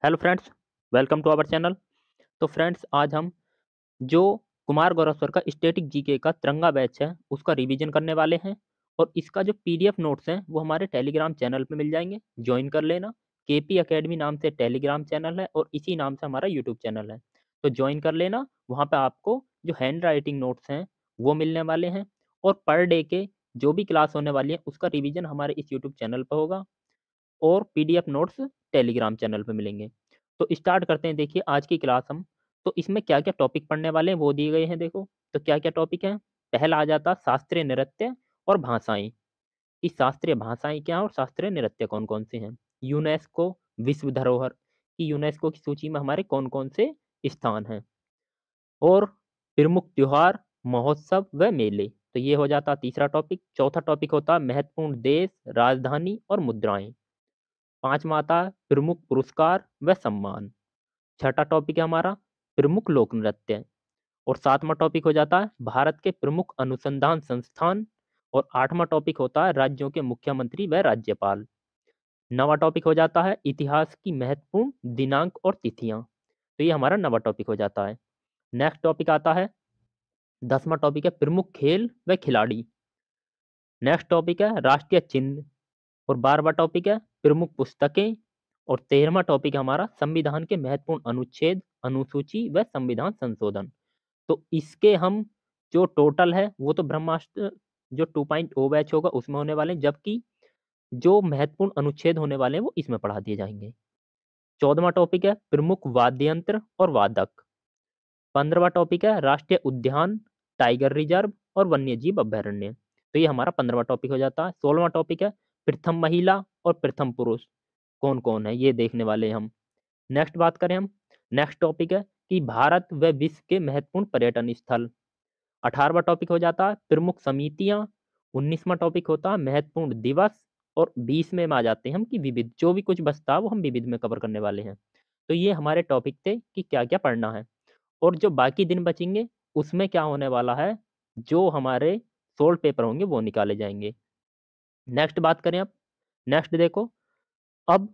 Hello friends, welcome to our channel. तो friends, आज हम जो कुमार गौरव सर का स्टैटिक जीके का तिरंगा बैच है उसका रिवीजन करने वाले हैं। और इसका जो पीडीएफ नोट्स हैं वो हमारे टेलीग्राम चैनल पे मिल जाएंगे, ज्वाइन कर लेना। केपी एकेडमी नाम से टेलीग्राम चैनल है और इसी नाम से हमारा यूट्यूब चैनल है, तो ज्वाइन कर लेना। वहाँ पे आपको जो हैंड राइटिंग नोट्स हैं वो मिलने वाले हैं। और पर डे के जो भी क्लास होने वाली है उसका रिवीजन हमारे इस यूट्यूब चैनल पर होगा और पीडीएफ नोट्स टेलीग्राम चैनल पे मिलेंगे। तो स्टार्ट करते हैं। देखिए आज की क्लास हम, तो इसमें क्या क्या टॉपिक पढ़ने वाले हैं वो दिए गए हैं। देखो तो क्या क्या टॉपिक हैं। पहला आ जाता शास्त्रीय नृत्य और भाषाएं। कि शास्त्रीय भाषाएं क्या हैं और शास्त्रीय नृत्य कौन कौन से हैं। यूनेस्को विश्व धरोहर की यूनेस्को की सूची में हमारे कौन कौन से स्थान हैं। और प्रमुख त्योहार, महोत्सव व मेले। तो ये हो जाता तीसरा टॉपिक। चौथा टॉपिक होता महत्वपूर्ण देश, राजधानी और मुद्राएं। पांचवा आता है प्रमुख पुरस्कार व सम्मान। छठा टॉपिक है हमारा प्रमुख लोक नृत्य। और सातवां टॉपिक हो जाता है भारत के प्रमुख अनुसंधान संस्थान। और आठवां टॉपिक होता है राज्यों के मुख्यमंत्री व राज्यपाल। नवा टॉपिक हो जाता है इतिहास की महत्वपूर्ण दिनांक और तिथियां। तो ये हमारा नवा टॉपिक हो जाता है। नेक्स्ट टॉपिक आता है 10वां टॉपिक है प्रमुख खेल व खिलाड़ी। नेक्स्ट टॉपिक है राष्ट्रीय चिन्ह। और 12वां टॉपिक है प्रमुख पुस्तकें। और 13वां टॉपिक है हमारा संविधान के महत्वपूर्ण अनुच्छेद, अनुसूची व संविधान संशोधन। तो इसके हम जो टोटल है वो तो ब्रह्मास्त्र जो 2.0 बैच होगा उसमें होने वाले हैं, जबकि जो महत्वपूर्ण अनुच्छेद होने वाले हैं वो इसमें पढ़ा दिए जाएंगे। 14वां टॉपिक है प्रमुख वाद्य यंत्र और वादक। 15वां टॉपिक है राष्ट्रीय उद्यान, टाइगर रिजर्व और वन्यजीव अभ्यारण्य। तो ये हमारा 15वां टॉपिक हो जाता है। 16वां टॉपिक है प्रथम महिला और प्रथम पुरुष कौन कौन है, ये देखने वाले हैं हम। नेक्स्ट बात करें हम, नेक्स्ट टॉपिक है कि भारत व विश्व के महत्वपूर्ण पर्यटन स्थल। 18वां टॉपिक हो जाता है प्रमुख समितियां। 19वां टॉपिक होता है महत्वपूर्ण दिवस। और 20 में आ जाते हैं हम कि विविध, जो भी कुछ बचता है वो हम विविध में कवर करने वाले हैं। तो ये हमारे टॉपिक थे कि क्या क्या पढ़ना है। और जो बाकी दिन बचेंगे उसमें क्या होने वाला है, जो हमारे सोल्ड पेपर होंगे वो निकाले जाएंगे। नेक्स्ट बात करें अब, नेक्स्ट देखो अब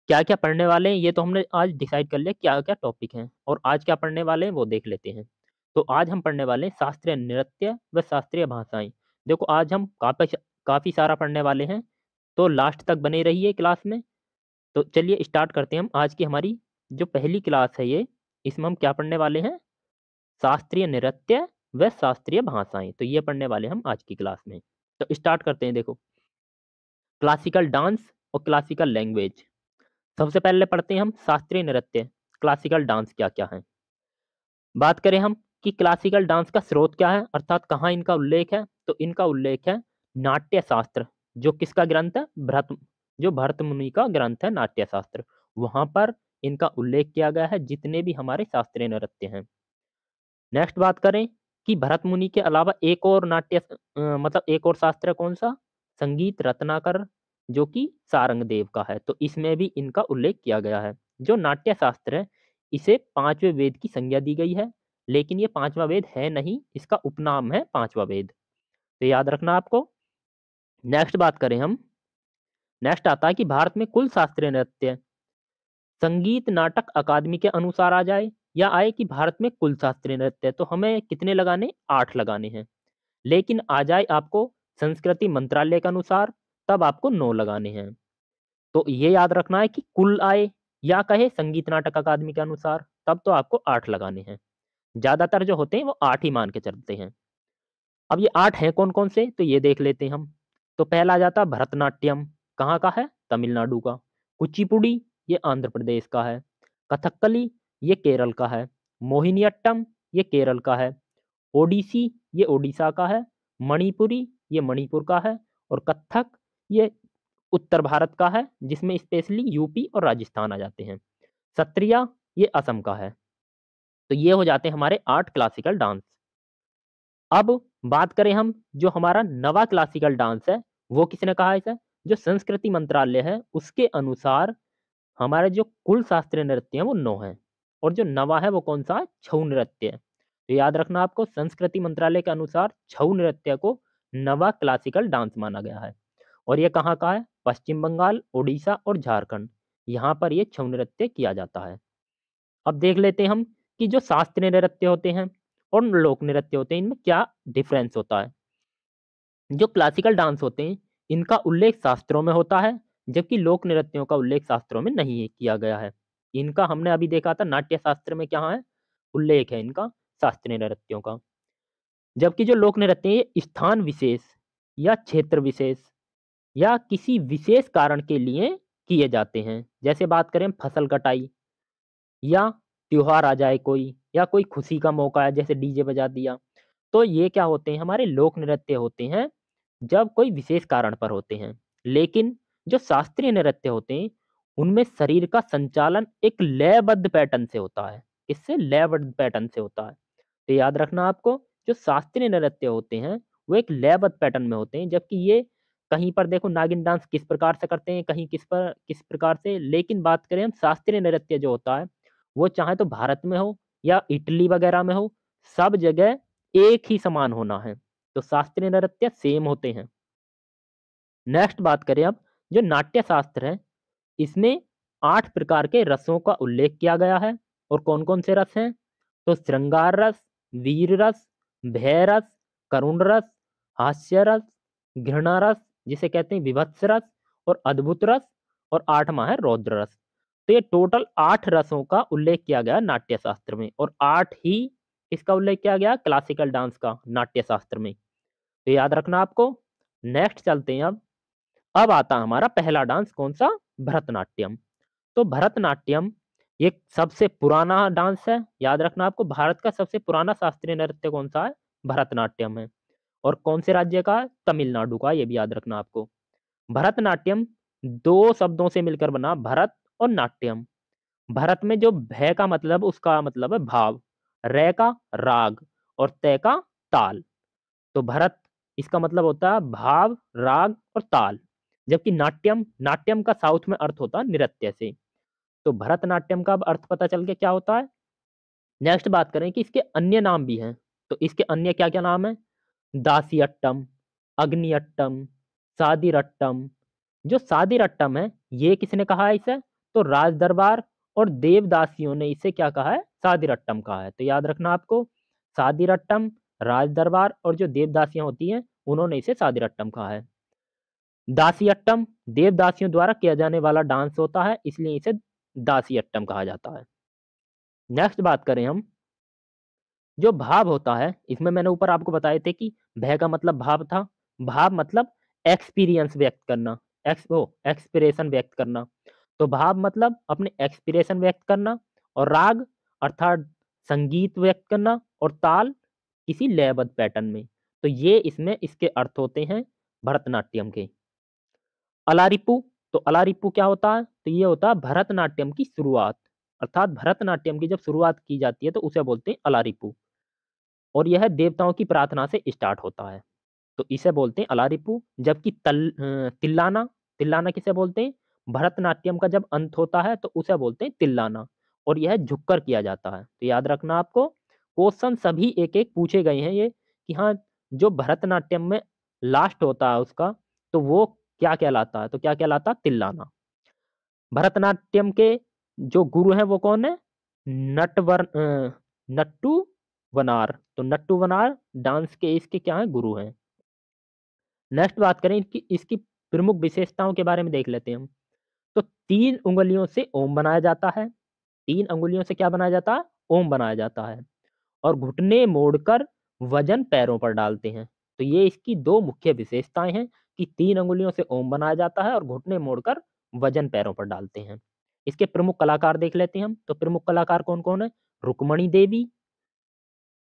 क्या क्या पढ़ने वाले हैं ये तो हमने आज डिसाइड कर लिया क्या क्या टॉपिक हैं, और आज क्या पढ़ने वाले हैं वो देख लेते हैं। तो आज हम पढ़ने वाले हैं शास्त्रीय नृत्य व शास्त्रीय भाषाएं। देखो आज हम काफ़ी सारा पढ़ने वाले हैं, तो लास्ट तक बने रहिए क्लास में। तो चलिए स्टार्ट करते हैं हम। आज की हमारी जो पहली क्लास है ये, इसमें हम क्या पढ़ने वाले हैं, शास्त्रीय नृत्य व शास्त्रीय भाषाएं। तो ये पढ़ने वाले हम आज की क्लास में। तो स्टार्ट करते हैं। देखो क्लासिकल डांस और क्लासिकल लैंग्वेज। सबसे पहले पढ़ते हैं हम शास्त्रीय नृत्य, क्लासिकल डांस क्या क्या है। बात करें हम कि क्लासिकल डांस का स्रोत क्या है, अर्थात कहाँ इनका उल्लेख है, तो इनका उल्लेख है नाट्य शास्त्र। जो किसका ग्रंथ है, जो भरत मुनि का ग्रंथ है नाट्य शास्त्र, वहां पर इनका उल्लेख किया गया है जितने भी हमारे शास्त्रीय नृत्य हैं। नेक्स्ट बात करें कि भरत मुनि के अलावा एक और मतलब एक और शास्त्र है कौन सा, संगीत रत्नाकर, जो कि सारंगदेव का है। तो इसमें भी इनका उल्लेख किया गया है। जो नाट्य शास्त्र है इसे पांचवें वेद की संज्ञा दी गई है, लेकिन ये पांचवा वेद है नहीं, इसका उपनाम है पांचवा वेद। तो याद रखना आपको। नेक्स्ट बात करें हम, नेक्स्ट आता है कि भारत में कुल शास्त्रीय नृत्य संगीत नाटक अकादमी के अनुसार आ जाए या आए कि भारत में कुल शास्त्रीय नृत्य, तो हमें कितने लगाने, 8 लगाने हैं। लेकिन आ जाए आपको संस्कृति मंत्रालय के अनुसार, तब आपको 9 लगाने हैं। तो ये याद रखना है कि कुल आए या कहे संगीत नाटक अकादमी के अनुसार, तब तो आपको 8 लगाने हैं। ज्यादातर जो होते हैं वो 8 ही मान के चलते हैं। अब ये 8 हैं कौन कौन से, तो ये देख लेते हैं हम। तो पहला आ जाता भरतनाट्यम, कहाँ का है, तमिलनाडु का। कुचिपुड़ी, ये आंध्र प्रदेश का है। कथकली, ये केरल का है। मोहिनीअट्टम, ये केरल का है। ओडिसी, ये ओडिशा का है। मणिपुरी, ये मणिपुर का है। और कथक, ये उत्तर भारत का है, जिसमें स्पेशली यूपी और राजस्थान आ जाते हैं। सत्रिया, ये असम का है। तो ये हो जाते हैं हमारे 8 क्लासिकल डांस। अब बात करें हम, जो हमारा नवा क्लासिकल डांस है वो किसने कहा है इसे, जो संस्कृति मंत्रालय है उसके अनुसार हमारे जो कुल शास्त्रीय नृत्य हैं वो 9 हैं। और जो नवा है वो कौन सा है, छऊ नृत्य है। तो याद रखना आपको, संस्कृति मंत्रालय के अनुसार छऊ नृत्य को नवा क्लासिकल डांस माना गया है। और ये कहाँ का है, पश्चिम बंगाल, उड़ीसा और झारखंड। यहाँ पर ये छऊ नृत्य किया जाता है। अब देख लेते हैं हम कि जो शास्त्रीय नृत्य होते हैं और लोक नृत्य होते हैं, इनमें क्या डिफरेंस होता है। जो क्लासिकल डांस होते हैं, इनका उल्लेख शास्त्रों में होता है, जबकि लोक नृत्यों का उल्लेख शास्त्रों में नहीं किया गया है। इनका हमने अभी देखा था नाट्य शास्त्र में क्या है, उल्लेख है इनका शास्त्रीय नृत्यों का। जबकि जो लोक नृत्य हैं, ये स्थान विशेष या क्षेत्र विशेष या किसी विशेष कारण के लिए किए जाते हैं। जैसे बात करें फसल कटाई या त्योहार आ जाए कोई, या कोई खुशी का मौका है जैसे डीजे बजा दिया, तो ये क्या होते हैं, हमारे लोक नृत्य होते हैं जब कोई विशेष कारण पर होते हैं। लेकिन जो शास्त्रीय नृत्य होते हैं, उनमें शरीर का संचालन एक लयबद्ध पैटर्न से होता है। इससे लयबद्ध पैटर्न से होता है। तो याद रखना आपको, जो शास्त्रीय नृत्य होते हैं वो एक लयबद्ध पैटर्न में होते हैं, जबकि ये कहीं पर देखो नागिन डांस किस प्रकार से करते हैं, कहीं किस प्रकार से। लेकिन बात करें हम शास्त्रीय नृत्य जो होता है, वो चाहे तो भारत में हो या इटली वगैरह में हो, सब जगह एक ही समान होना है। तो शास्त्रीय नृत्य सेम होते हैं। नेक्स्ट बात करें अब, जो नाट्य शास्त्र है, इसमें 8 प्रकार के रसों का उल्लेख किया गया है। और कौन-कौन से रस हैं? तो श्रृंगार रस, वीर रस, भय रस, करुण रस, हास्य रस, घृणा रस, जिसे कहते हैं विभत्स रस, और अद्भुत रस, और 8वां है रौद्र रस। तो ये टोटल 8 रसों का उल्लेख किया गया नाट्य शास्त्र में, और 8 ही इसका उल्लेख किया गया क्लासिकल डांस का नाट्य शास्त्र में। तो याद रखना आपको। नेक्स्ट चलते हैं अब आता है हमारा पहला डांस, कौन सा? भरतनाट्यम। तो भरतनाट्यम ये सबसे पुराना डांस है। याद रखना आपको, भारत का सबसे पुराना शास्त्रीय नृत्य कौन सा है? भरतनाट्यम है। और कौन से राज्य का? तमिलनाडु का, ये भी याद रखना आपको। भरतनाट्यम 2 शब्दों से मिलकर बना, भरत और नाट्यम। भरत में जो भय का मतलब, उसका मतलब है भाव, रे का राग, और तय का ताल। तो भरत इसका मतलब होता है भाव, राग और ताल। जबकि नाट्यम, नाट्यम का साउथ में अर्थ होता है नृत्य से। तो भरतनाट्यम का अब अर्थ पता चल गया क्या होता है। नेक्स्ट बात करें कि इसके अन्य नाम भी हैं। तो इसके अन्य क्या क्या नाम है? दासियट्टम, अग्नियट्टम, सादिरट्टम। जो सादिरट्टम है, ये किसने कहा है इसे? तो राज दरबार और देवदासियों ने इसे क्या कहा है? सादिरट्टम कहा है। तो याद रखना आपको, सादिरट्टम, राज दरबार और जो देवदासियां होती हैं, उन्होंने इसे सादिरट्टम कहा है। दासियट्टम देवदासियों द्वारा किया जाने वाला डांस होता है, इसलिए इसे दासियट्टम कहा जाता है। नेक्स्ट बात करें हम, जो भाव होता है, इसमें मैंने ऊपर आपको बताए थे कि भय का मतलब भाव था। भाव मतलब एक्सपीरियंस व्यक्त करना, एक्सप्रेशन व्यक्त करना। तो भाव मतलब अपने एक्सप्रेशन व्यक्त करना, और राग अर्थात संगीत व्यक्त करना, और ताल किसी लयबद्ध पैटर्न में। तो ये इसमें इसके अर्थ होते हैं भरतनाट्यम के। अलारिप्पू, तो अलारिप्पू क्या होता है? तो ये होता है भरतनाट्यम की शुरुआत, अर्थात भरतनाट्यम की जब शुरुआत की जाती है तो उसे बोलते हैं अलारिप्पू। और यह देवताओं की प्रार्थना से स्टार्ट होता है, तो इसे बोलते हैं अलारिप्पू। जबकि तिल्लाना, तिल्लाना किसे बोलते हैं? भरतनाट्यम का जब अंत होता है तो उसे बोलते हैं तिल्लाना, और यह झुककर किया जाता है। तो याद रखना आपको, क्वेश्चन सभी एक एक पूछे गए हैं ये, कि हाँ जो भरतनाट्यम में लास्ट होता है उसका, तो वो क्या कहलाता है? तो क्या कहलाता है? तिल्लाना। भरतनाट्यम के जो गुरु हैं वो कौन है? नट्टू वनार। तो नट्टू वनार डांस के इसके क्या हैं? गुरु हैं। नेक्स्ट बात करें इसकी इसकी प्रमुख विशेषताओं के बारे में देख लेते हैं हम। तो 3 उँगलियों से ओम बनाया जाता है। 3 अंगुलियों से क्या बनाया जाता है? ओम बनाया जाता है। और घुटने मोड़कर वजन पैरों पर डालते हैं। तो ये इसकी 2 मुख्य विशेषताएं हैं, कि 3 अंगुलियों से ओम बनाया जाता है और घुटने मोड़कर वजन पैरों पर डालते हैं। इसके प्रमुख कलाकार देख लेते हैं हम। तो प्रमुख कलाकार कौन-कौन है? रुक्मणी देवी।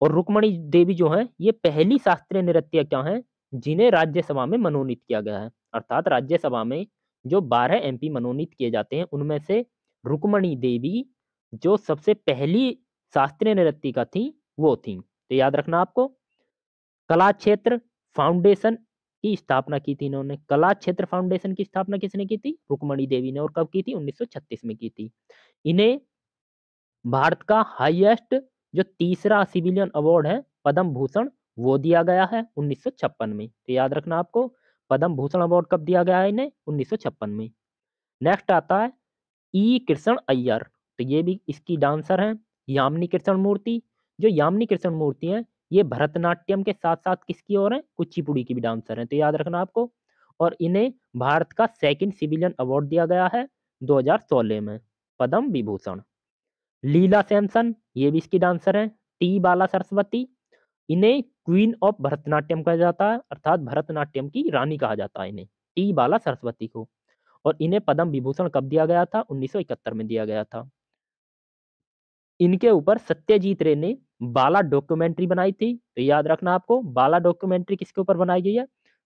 और रुक्मणी देवी जो हैं, ये पहली शास्त्रीय नृत्यिका हैं जिन्हें राज्यसभा में मनोनीत किया गया है। अर्थात राज्यसभा में जो 12 एमपी मनोनीत किए जाते हैं, उनमें से रुक्मणी देवी जो सबसे पहली शास्त्रीय नृत्यिका थी, वो थी। तो याद रखना आपको। कला क्षेत्र फाउंडेशन की स्थापना की थी इन्होंने। कला क्षेत्र फाउंडेशन की स्थापना किसने की थी? रुक्मणी देवी ने। और कब की थी? 1936 में की थी। इन्हें भारत का हाईएस्ट जो तीसरा सिविलियन अवार्ड है, पद्म भूषण, वो दिया गया है 1956 में। तो याद रखना आपको, पद्म भूषण अवार्ड कब दिया गया है इन्हें? 1956 में। नेक्स्ट आता है ई कृष्ण अय्यर, तो ये भी इसकी डांसर हैं। यामिनी कृष्ण मूर्ति, जो यामिनी कृष्ण मूर्ति हैं ये भरतनाट्यम के साथ साथ किसकी और हैं, कुचिपुड़ी की भी डांसर हैं, तो याद रखना आपको। और इन्हें भारत का सेकंड सिविलियन अवार्ड दिया गया है 2016 में, पद्म विभूषण। लीला सैमसन, ये भी इसकी डांसर हैं। टी बाला सरस्वती, इन्हें क्वीन ऑफ भरतनाट्यम कहा जाता है, अर्थात भरतनाट्यम की रानी कहा जाता है इन्हें, टी बाला सरस्वती को। और इन्हें पद्म विभूषण कब दिया गया था, 1971 में दिया गया था। इनके ऊपर सत्यजीत रे ने बाला डॉक्यूमेंट्री बनाई थी, तो याद रखना आपको, बाला डॉक्यूमेंट्री किसके ऊपर बनाई गई है,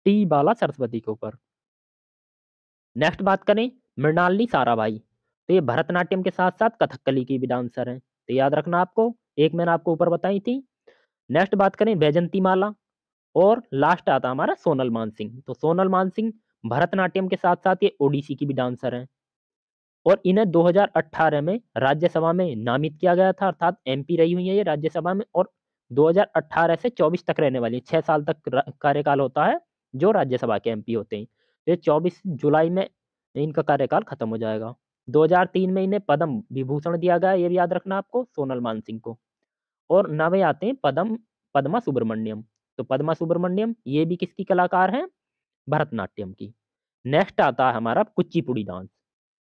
टी बाला सरस्वती के ऊपर। नेक्स्ट बात करें मृणालिनी साराभाई, तो ये भरतनाट्यम के साथ साथ कथकली की भी डांसर हैं, तो याद रखना आपको, एक मैंने आपको ऊपर बताई थी। नेक्स्ट बात करें वैजंती माला, और लास्ट आता हमारा सोनल मानसिंह, तो सोनल मानसिंह भरतनाट्यम के साथ साथ ये ओडिसी की भी डांसर हैं। और इन्हें 2018 में राज्यसभा में नामित किया गया था, अर्थात एमपी रही हुई है ये राज्यसभा में, और 2018 से 24 तक रहने वाली 6 साल तक कार्यकाल होता है जो राज्यसभा के एमपी होते हैं। ये 24 जुलाई में इनका कार्यकाल खत्म हो जाएगा। 2003 में इन्हें पद्म विभूषण दिया गया, ये भी याद रखना आपको, सोनल मानसिंह को। और नवे आते हैं पद्मा सुब्रमण्यम, तो पद्मा सुब्रमण्यम ये भी किसकी कलाकार हैं, भरतनाट्यम की। नेक्स्ट आता है हमारा कुचिपुड़ी डांस,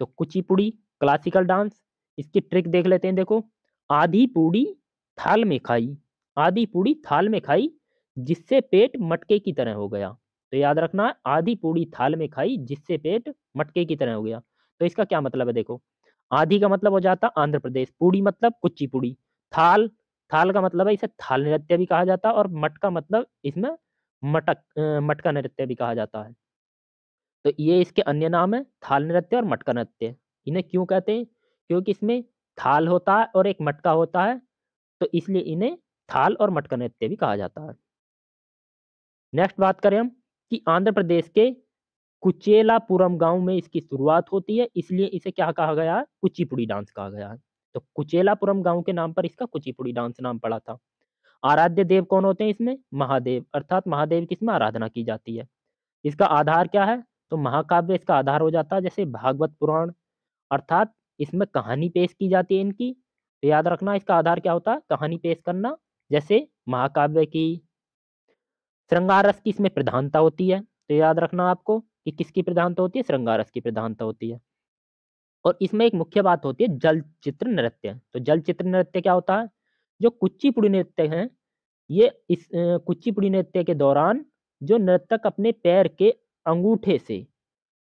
तो कुचिपुड़ी क्लासिकल डांस, इसकी ट्रिक देख लेते हैं। देखो, आधी पूड़ी थाल में खाई, आधी पूड़ी थाल में खाई जिससे पेट मटके की तरह हो गया, तो याद रखना, आधी पूड़ी थाल में खाई जिससे पेट मटके की तरह हो गया। तो इसका क्या मतलब है, देखो, आधी का मतलब हो जाता आंध्र प्रदेश, पूड़ी मतलब कुचिपुड़ी, थाल, थाल का मतलब है इसे थाल नृत्य भी कहा जाता है, और मट का मतलब इसमें मटका नृत्य भी कहा जाता है। तो ये इसके अन्य नाम है, थाल नृत्य और मटका नृत्य। इन्हें क्यों कहते हैं, क्योंकि इसमें थाल होता है और एक मटका होता है, तो इसलिए इन्हें थाल और मटका नृत्य भी कहा जाता है। नेक्स्ट बात करें हम कि आंध्र प्रदेश के कुचेलापुरम गांव में इसकी शुरुआत होती है, इसलिए इसे क्या कहा गया है, कुचिपुड़ी डांस कहा गया है। तो कुचेलापुरम गांव के नाम पर इसका कुचिपुड़ी डांस नाम पड़ा था। आराध्य देव कौन होते हैं इसमें, महादेव, अर्थात महादेव की इसमें आराधना की जाती है। इसका आधार क्या है, तो महाकाव्य इसका आधार हो जाता है, जैसे भागवत पुराण, अर्थात इसमें कहानी पेश की जाती है इनकी, तो याद रखना इसका आधार क्या होता है, कहानी पेश करना। जैसे महाकाव्य की श्रृंगार रस की इसमें प्रधानता होती है, तो याद रखना आपको कि किसकी प्रधानता होती है, श्रृंगार रस की प्रधानता होती है। और इसमें एक मुख्य बात होती है जल चित्र नृत्य, तो जल चित्र नृत्य क्या होता है, जो कुचिपुड़ी नृत्य है, ये इस कुचिपुड़ी नृत्य के दौरान जो नर्तक अपने पैर के अंगूठे से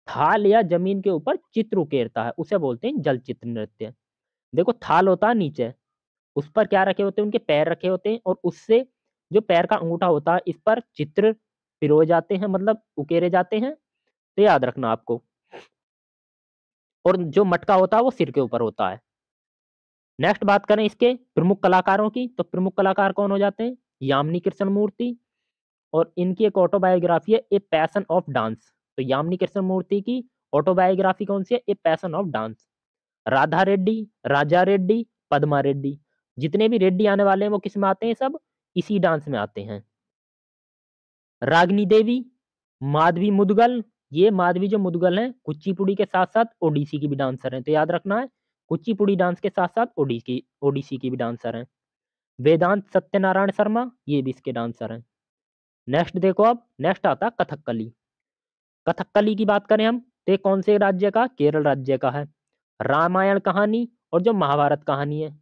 थाल या जमीन के ऊपर चित्र उकेरता है उसे बोलते हैं जल चित्र नृत्य। देखो, थाल होता है नीचे, उस पर क्या रखे होते हैं, उनके पैर रखे होते हैं, और उससे जो पैर का अंगूठा होता है इस पर चित्र पिरोए जाते हैं, मतलब उकेरे जाते हैं, तो याद रखना आपको। और जो मटका होता है वो सिर के ऊपर होता है। नेक्स्ट बात करें इसके प्रमुख कलाकारों की, तो प्रमुख कलाकार कौन हो जाते हैं, यामिनी कृष्ण मूर्ति, और इनकी एक ऑटोबायोग्राफी है ए पैशन ऑफ डांस, तो यामिनी कृष्ण मूर्ति की ऑटोबायोग्राफी कौन सी है, A passion of dance. Radha Reddy, Raja Reddy, Padma Reddy, जितने भी रेड्डी आने वाले हैं वो किस में आते हैं, सब इसी डांस में आते हैं। रागिनी देवी, माधवी मुदगल, ये माधवी जो मुदगल हैं कुचिपुड़ी के साथ साथ ओडिसी की भी डांसर हैं, तो याद रखना है, कुचिपुड़ी डांस के साथ साथ ओडिसी की भी डांसर हैं। वेदांत सत्यनारायण शर्मा, ये भी इसके डांसर हैं। नेक्स्ट देखो, अब नेक्स्ट आता है कथकली। कथकली की बात करें हम, तो ये कौन से राज्य का, केरल राज्य का है। रामायण कहानी और जो महाभारत कहानी है,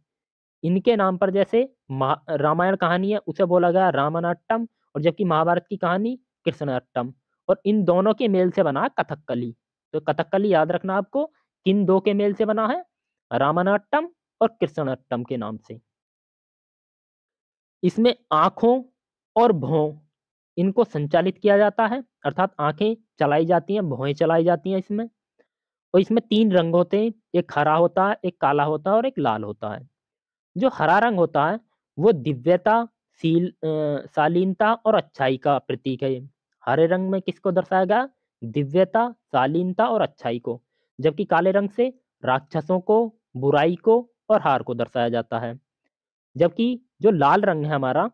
इनके नाम पर, जैसे रामायण कहानी है उसे बोला गया रामानाट्यम, और जबकि महाभारत की कहानी कृष्णाट्टम, और इन दोनों के मेल से बना है कथकली। तो कथकली याद रखना आपको, किन दो के मेल से बना है, रामानाट्यम और कृष्णाट्टम के नाम से। इसमें आंखों और भौं इनको संचालित किया जाता है, अर्थात आंखें चलाई जाती हैं, भौहें चलाई जाती हैं इसमें। और इसमें 3 रंग होते हैं, एक हरा होता है, एक काला होता है और एक लाल होता है। जो हरा रंग होता है वो दिव्यता, शालीनता और अच्छाई का प्रतीक है। हरे रंग में किसको दर्शाया गया, दिव्यता, शालीनता और अच्छाई को। जबकि काले रंग से राक्षसों को, बुराई को और हार को दर्शाया जाता है। जबकि जो लाल रंग है हमारा,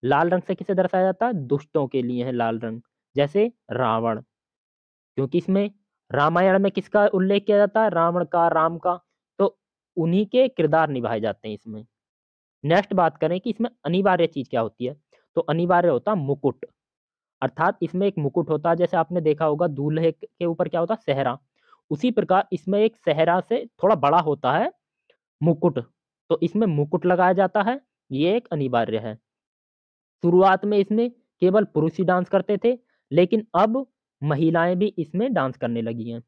लाल रंग से किसे दर्शाया जाता है, दुष्टों के लिए है लाल रंग, जैसे रावण, क्योंकि इसमें रामायण में किसका उल्लेख किया जाता है? रावण का, राम का। तो उन्हीं के किरदार निभाए जाते हैं इसमें। नेक्स्ट बात करें कि इसमें अनिवार्य चीज क्या होती है, तो अनिवार्य होता है मुकुट। अर्थात इसमें एक मुकुट होता है, जैसे आपने देखा होगा दूल्हे के ऊपर क्या होता है? सेहरा। उसी प्रकार इसमें एक सेहरा से थोड़ा बड़ा होता है मुकुट, तो इसमें मुकुट लगाया जाता है, ये एक अनिवार्य है। शुरुआत में इसमें केवल पुरुष ही डांस करते थे, लेकिन अब महिलाएं भी इसमें डांस करने लगी हैं।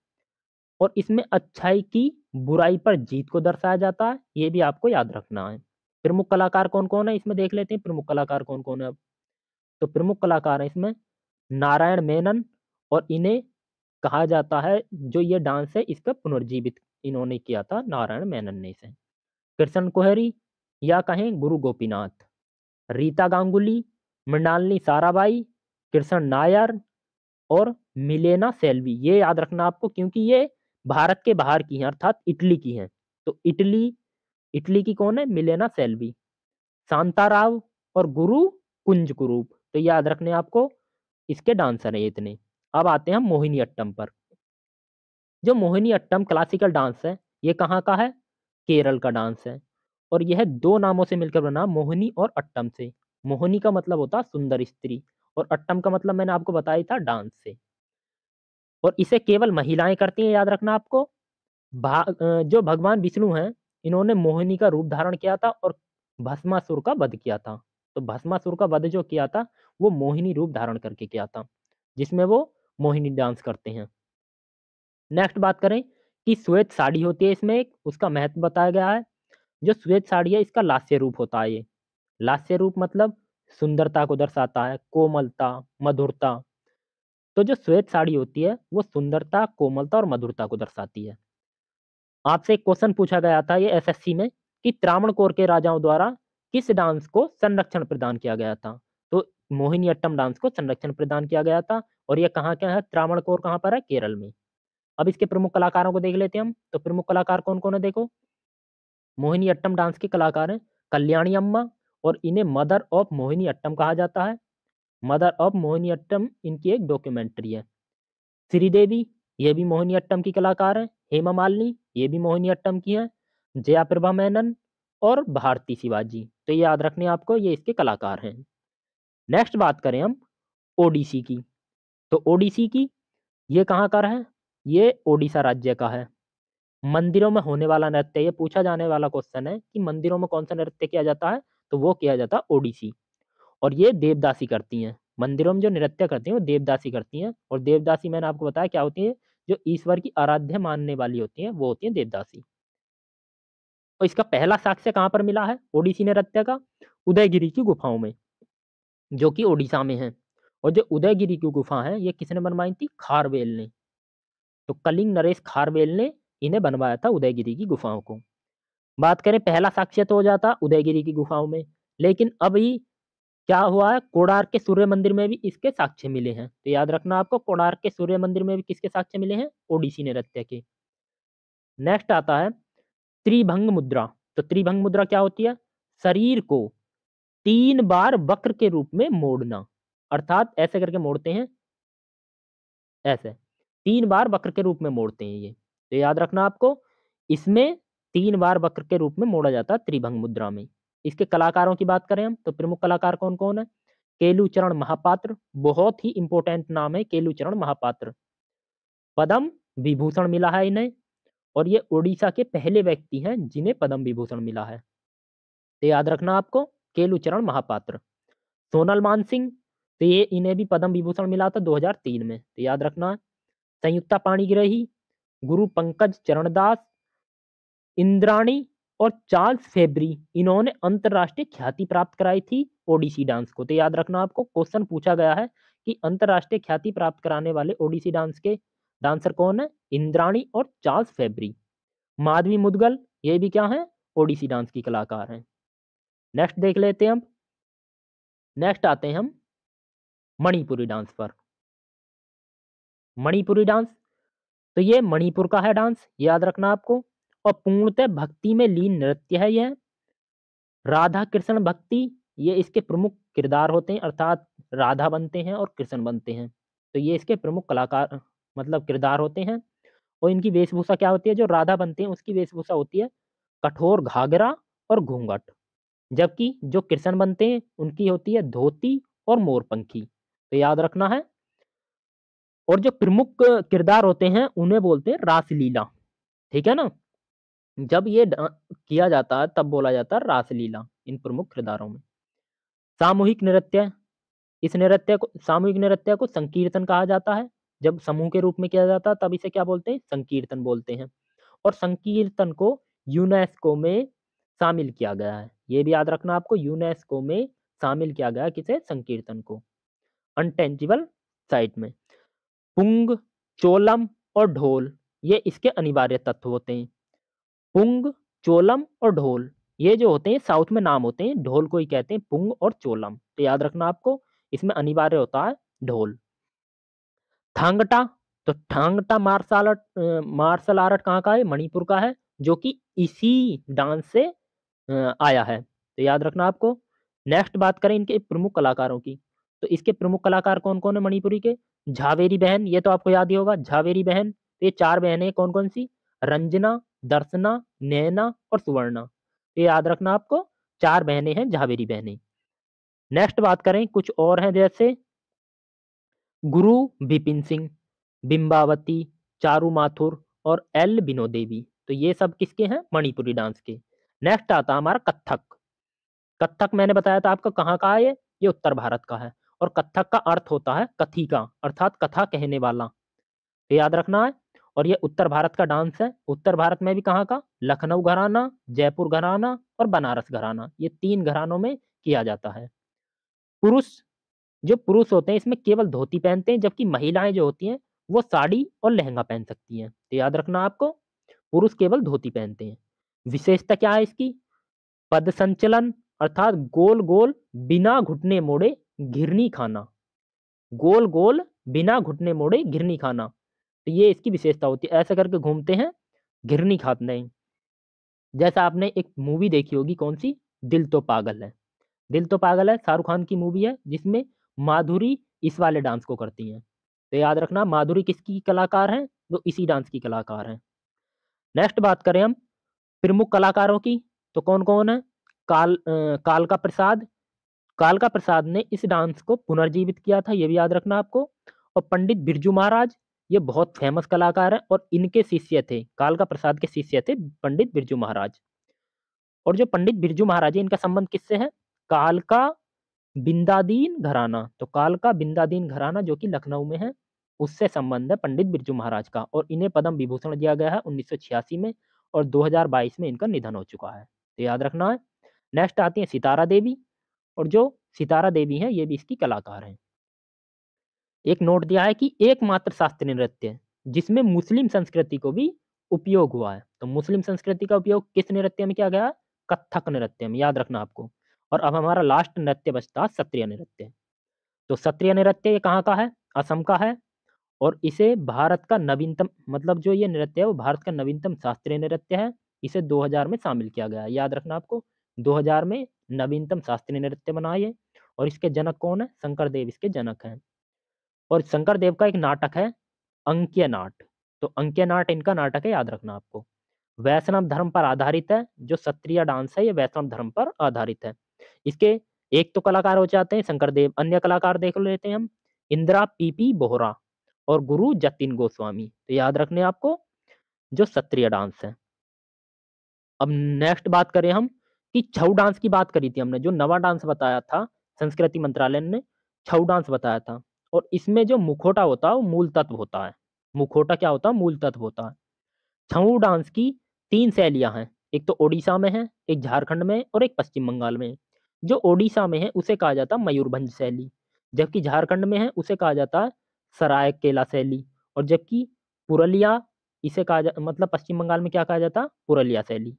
और इसमें अच्छाई की बुराई पर जीत को दर्शाया जाता है, ये भी आपको याद रखना है। प्रमुख कलाकार कौन कौन है इसमें देख लेते हैं, प्रमुख कलाकार कौन कौन है अब। तो प्रमुख कलाकार है इसमें नारायण मेनन, और इन्हें कहा जाता है, जो ये डांस है इसका पुनर्जीवित इन्होंने किया था, नारायण मेनन ने इसे। कृष्ण कोहरी या कहें गुरु गोपीनाथ, रीता गांगुली, मृणालिनी साराभाई, कृष्ण नायर और मिलेना सेल्वी, ये याद रखना आपको, क्योंकि ये भारत के बाहर की हैं, अर्थात इटली की हैं। तो इटली इटली की कौन है? मिलेना सेल्वी। शांताराव और गुरु कुंज कुरूप, तो याद रखने आपको, इसके डांसर हैं ये इतने। अब आते हैं हम मोहिनी अट्टम पर। जो मोहिनी अट्टम क्लासिकल डांस है, ये कहाँ का है? केरल का डांस है। और यह दो नामों से मिलकर बना, मोहिनी और अट्टम से। मोहिनी का मतलब होता है सुंदर स्त्री, और अट्टम का मतलब मैंने आपको बताया था डांस से। और इसे केवल महिलाएं करती हैं, याद रखना आपको। जो भगवान विष्णु हैं, इन्होंने मोहिनी का रूप धारण किया था और भस्मासुर का वध किया था। तो भस्मासुर का वध जो किया था, वो मोहिनी रूप धारण करके किया था, जिसमें वो मोहिनी डांस करते हैं। नेक्स्ट बात करें कि श्वेत साड़ी होती है इसमें एक, उसका महत्व बताया गया है। जो श्वेत साड़ी है, इसका लास्य रूप होता है ये। लास्य रूप मतलब सुंदरता को दर्शाता है, कोमलता, मधुरता। तो जो श्वेत साड़ी होती है, वो सुंदरता, कोमलता और मधुरता को दर्शाती है। आपसे एक क्वेश्चन पूछा गया था ये एसएससी में, कि त्रावणकोर के राजाओं द्वारा किस डांस को संरक्षण प्रदान किया गया था? तो मोहिनीअट्टम डांस को संरक्षण प्रदान किया गया था। और ये कहाँ क्या है? त्रावणकोर कहाँ पर है? केरल में। अब इसके प्रमुख कलाकारों को देख लेते हैं हम। तो प्रमुख कलाकार कौन कौन है देखो। मोहिनीअट्टम डांस के कलाकार हैं कल्याणी अम्मा, और इन्हें मदर ऑफ मोहिनीअट्टम कहा जाता है। मदर ऑफ मोहिनीअट्टम इनकी एक डॉक्यूमेंट्री है। श्रीदेवी, ये भी मोहिनीअट्टम की कलाकार है। हेमा मालिनी, ये भी मोहिनीअट्टम की है। जया प्रभा मेनन और भारती शिवाजी, तो ये याद रखने आपको, ये इसके कलाकार हैं। नेक्स्ट बात करें हम ओडिसी की। तो ओडिसी की, ये कहाँ का है? ये ओडिशा राज्य का है। मंदिरों में होने वाला नृत्य, ये पूछा जाने वाला क्वेश्चन है कि मंदिरों में कौन सा नृत्य किया जाता है, तो वो किया जाता है ओडिसी। और ये देवदासी करती हैं। मंदिरों में जो नृत्य करती हैं वो देवदासी करती हैं। और देवदासी मैंने आपको बताया क्या होती है, जो ईश्वर की आराध्य मानने वाली होती हैं, वो होती हैं देवदासी। और इसका पहला साक्ष्य कहाँ पर मिला है ओडिसी नृत्य का? उदयगिरी की गुफाओं में, जो कि ओडिशा में है। और जो उदयगिरी की गुफा है, ये किसने बनवाई थी? खारवेल ने। तो कलिंग नरेश खारवेल ने इन्हें बनवाया था, उदयगिरी की गुफाओं को। बात करें पहला साक्ष्य तो हो जाता उदयगिरी की गुफाओं में, लेकिन अभी क्या हुआ है, कोणार्क के सूर्य मंदिर में भी इसके साक्ष्य मिले हैं। तो याद रखना आपको, कोणार्क के सूर्य मंदिर में भी किसके साक्ष्य मिले हैं? ओडिसी नृत्य के। नेक्स्ट आता है त्रिभंग मुद्रा। तो त्रिभंग मुद्रा क्या होती है? शरीर को 3 बार वक्र के रूप में मोड़ना। अर्थात ऐसे करके मोड़ते हैं, ऐसे 3 बार वक्र के रूप में मोड़ते हैं ये। तो याद रखना आपको, इसमें 3 बार वक्र के रूप में मोड़ा जाता है त्रिभंग मुद्रा में। इसके कलाकारों की बात करें हम, तो प्रमुख कलाकार कौन कौन है? केलुचरण महापात्र, बहुत ही इंपॉर्टेंट नाम है केलुचरण महापात्र। पद्म विभूषण मिला है इन्हें, और ये उड़ीसा के पहले व्यक्ति हैं जिन्हें पद्म विभूषण मिला है। तो याद रखना आपको, केलुचरण महापात्र। सोनल मानसिंह, तो ये इन्हें भी पद्म विभूषण मिला था 2003 में, तो याद रखना। संयुक्ता पाणिग्राही, गुरु पंकज चरणदास, इंद्राणी और चार्ल्स फेब्री, इन्होंने अंतरराष्ट्रीय ख्याति प्राप्त कराई थी ओडिसी डांस को। तो याद रखना आपको, क्वेश्चन पूछा गया है कि अंतरराष्ट्रीय ख्याति प्राप्त कराने वाले ओडिसी डांस के डांसर कौन है? इंद्राणी और चार्ल्स फेब्री। माधवी मुदगल, ये भी क्या है? ओडिसी डांस की कलाकार हैं। नेक्स्ट देख लेते हैं हम। नेक्स्ट आते हैं हम मणिपुरी डांस पर। मणिपुरी डांस, तो ये मणिपुर का है डांस, याद रखना आपको। और पूर्णतः भक्ति में लीन नृत्य है यह। राधा कृष्ण भक्ति, ये इसके प्रमुख किरदार होते हैं, अर्थात राधा बनते हैं और कृष्ण बनते हैं। तो ये इसके प्रमुख कलाकार मतलब किरदार होते हैं। और इनकी वेशभूषा क्या होती है, जो राधा बनते हैं उसकी वेशभूषा होती है कठोर घाघरा और घूंघट, जबकि जो कृष्ण बनते हैं उनकी होती है धोती और मोरपंखी। तो याद रखना है। और जो प्रमुख किरदार होते हैं उन्हें बोलते हैं रासलीला, ठीक है ना। जब ये किया जाता है तब बोला जाता है रासलीला इन प्रमुख किरदारों में। सामूहिक नृत्य, इस नृत्य को सामूहिक नृत्य को संकीर्तन कहा जाता है। जब समूह के रूप में किया जाता है तब इसे क्या बोलते हैं, संकीर्तन बोलते हैं। और संकीर्तन को यूनेस्को में शामिल किया गया है, ये भी याद रखना आपको, यूनेस्को में शामिल किया गया है किसे, संकीर्तन को, अनटेंजिबल साइट में। पुंग, चोलम और ढोल ये इसके अनिवार्य तत्व होते हैं। पुंग, चोलम और ढोल ये जो होते हैं साउथ में नाम होते हैं, ढोल को ही कहते हैं पुंग और चोलम। तो याद रखना आपको, इसमें अनिवार्य होता है ढोल। थांगटा, तो थांगटा मार्शल आर्ट कहाँ का है, मणिपुर का है, जो कि इसी डांस से आया है। तो याद रखना आपको। नेक्स्ट बात करें इनके प्रमुख कलाकारों की, तो इसके प्रमुख कलाकार कौन कौन है मणिपुरी के। झावेरी बहन, ये तो आपको याद ही होगा, झावेरी बहन। तो ये 4 बहनें कौन कौन सी, रंजना, दर्शना, नैना और सुवर्णा। तो ये याद रखना आपको, 4 बहनें हैं झावेरी बहनें। नेक्स्ट बात करें कुछ और हैं, जैसे गुरु बिपिन सिंह, बिंबावती, चारू माथुर और एल बिनो देवी। तो ये सब किसके हैं, मणिपुरी डांस के। नेक्स्ट आता है हमारा कथक। कथक मैंने बताया था आपको कहाँ का है, ये उत्तर भारत का है। और कथक का अर्थ होता है कथिका, अर्थात कथा कहने वाला। ये याद रखना है। और ये उत्तर भारत का डांस है। उत्तर भारत में भी कहाँ का, लखनऊ घराना, जयपुर घराना और बनारस घराना, ये 3 घरानों में किया जाता है। पुरुष, जो पुरुष होते हैं इसमें केवल धोती पहनते हैं, जबकि महिलाएं जो होती हैं वो साड़ी और लहंगा पहन सकती हैं। तो याद रखना आपको, पुरुष केवल धोती पहनते हैं। विशेषता क्या है इसकी, पद संचलन, अर्थात गोल गोल बिना घुटने मोड़े घिरनी खाना, गोल गोल बिना घुटने मोड़े घिरनी खाना। तो ये इसकी विशेषता होती है, ऐसा करके घूमते हैं, घिरनी खाते हैं। जैसा आपने एक मूवी देखी होगी, कौन सी, दिल तो पागल है। दिल तो पागल है शाहरुख खान की मूवी है, जिसमें माधुरी इस वाले डांस को करती हैं। तो याद रखना, माधुरी किसकी कलाकार हैं, जो इसी डांस की कलाकार हैं। नेक्स्ट बात करें हम प्रमुख कलाकारों की, तो कौन कौन है, कालका प्रसाद। कालका प्रसाद ने इस डांस को पुनर्जीवित किया था, ये भी याद रखना आपको। और पंडित बिरजू महाराज, ये बहुत फेमस कलाकार हैं और इनके शिष्य थे, कालका प्रसाद के शिष्य थे पंडित बिरजू महाराज। और जो पंडित बिरजू महाराज है इनका संबंध किससे है, कालका बिंदादीन घराना। तो कालका बिंदादीन घराना जो कि लखनऊ में है, उससे संबंध है पंडित बिरजू महाराज का। और इन्हें पद्म विभूषण दिया गया है 1986 में, और 2022 में इनका निधन हो चुका है। तो याद रखना है। नेक्स्ट आती है सितारा देवी, और जो सितारा देवी हैं ये भी इसकी कलाकार हैं। एक नोट दिया है कि एकमात्र शास्त्रीय नृत्य जिसमें मुस्लिम संस्कृति को भी उपयोग हुआ है। तो मुस्लिम संस्कृति का उपयोग किस नृत्य में किया गया है, कथक नृत्य में, याद रखना आपको। और अब हमारा लास्ट नृत्य बचता है सत्रिय नृत्य। तो सत्रिय नृत्य ये कहाँ का है, असम का है। और इसे भारत का नवीनतम, मतलब जो ये नृत्य है वो भारत का नवीनतम शास्त्रीय नृत्य है। इसे 2000 में शामिल किया गया है, याद रखना आपको, 2000 में नवीनतम शास्त्रीय नृत्य बना ये। और इसके जनक कौन है, शंकर देव इसके जनक हैं। और शंकर देव का एक नाटक है अंक्य नाट। तो अंक्य नाट इनका नाटक है, याद रखना आपको। वैष्णव धर्म पर आधारित है, जो सत्रिय डांस है ये वैष्णव धर्म पर आधारित है। इसके एक तो कलाकार हो जाते हैं शंकर देव, अन्य कलाकार देख लेते हैं हम, इंदिरा पीपी बोहरा और गुरु जतिन गोस्वामी। तो याद रखने आपको, जो सत्रिय डांस है। अब नेक्स्ट बात करें हम कि छऊ डांस की बात करी थी हमने, जो नवा डांस बताया था संस्कृति मंत्रालय ने, छऊ डांस बताया था। और इसमें जो मुखौटा होता है वो मूल तत्व होता है। मुखौटा क्या होता है, मूल तत्व होता है। छऊ डांस की 3 शैलियां हैं, एक तो ओडिशा में है, एक झारखंड में और एक पश्चिम बंगाल में है। जो ओडिशा में है उसे कहा जाता है मयूरभंज शैली, जबकि झारखंड में है उसे कहा जाता है सरायकेला शैली। और जबकि पुरलिया, इसे कहा मतलब पश्चिम बंगाल में क्या कहा जाता है, पुरलिया शैली।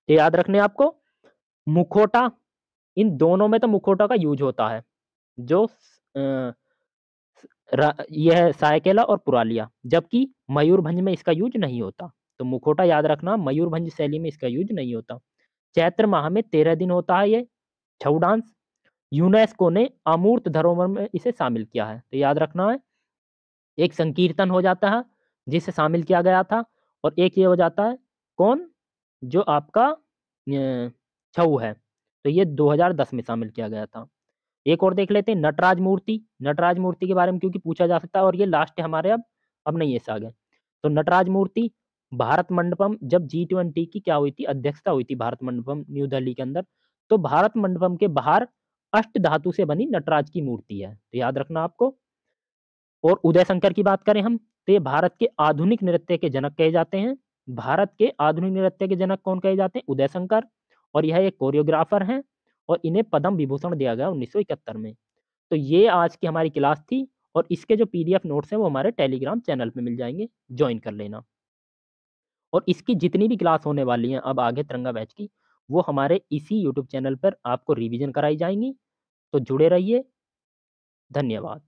तो याद रखने आपको, मुखौटा, इन दोनों में तो मुखौटा का यूज होता है, जो यह है सायकेला और पुरालिया, जबकि मयूरभंज में इसका यूज नहीं होता। तो मुखौटा याद रखना, मयूरभंज शैली में इसका यूज नहीं होता। चैत्र माह में 13 दिन होता है ये छऊ डांस। यूनेस्को ने अमूर्त धरोहर में इसे शामिल किया है। तो याद रखना है, एक संकीर्तन हो जाता है जिसे शामिल किया गया था। और एक ये हो जाता है कौन, जो आपका छऊ है, तो ये 2010 में शामिल किया गया था। एक और देख लेते हैं नटराज मूर्ति। नटराज मूर्ति के बारे में क्योंकि पूछा जा सकता है और ये लास्ट है हमारे, अब नहीं ऐसा आगे। तो नटराज मूर्ति भारत मंडपम, जब G20 की क्या हुई थी, अध्यक्षता हुई थी भारत मंडपम न्यू दिल्ली के अंदर, तो भारत मंडपम के बाहर अष्ट धातु से बनी नटराज की मूर्ति है, तो याद रखना आपको। और उदय शंकर की बात करें हम, तो ये भारत के आधुनिक नृत्य के जनक कहे जाते हैं। भारत के आधुनिक नृत्य के जनक कौन कहे जाते हैं? उदय शंकर। और यह एक कोरियोग्राफर हैं और इन्हें पद्म विभूषण दिया गया 1971 में। तो ये आज की हमारी क्लास थी और इसके जो पीडीएफ नोट्स हैं वो हमारे टेलीग्राम चैनल पे मिल जाएंगे, ज्वाइन कर लेना। और इसकी जितनी भी क्लास होने वाली हैं अब आगे तिरंगा बैच की, वो हमारे इसी यूट्यूब चैनल पर आपको रिवीजन कराई जाएंगी। तो जुड़े रहिए। धन्यवाद।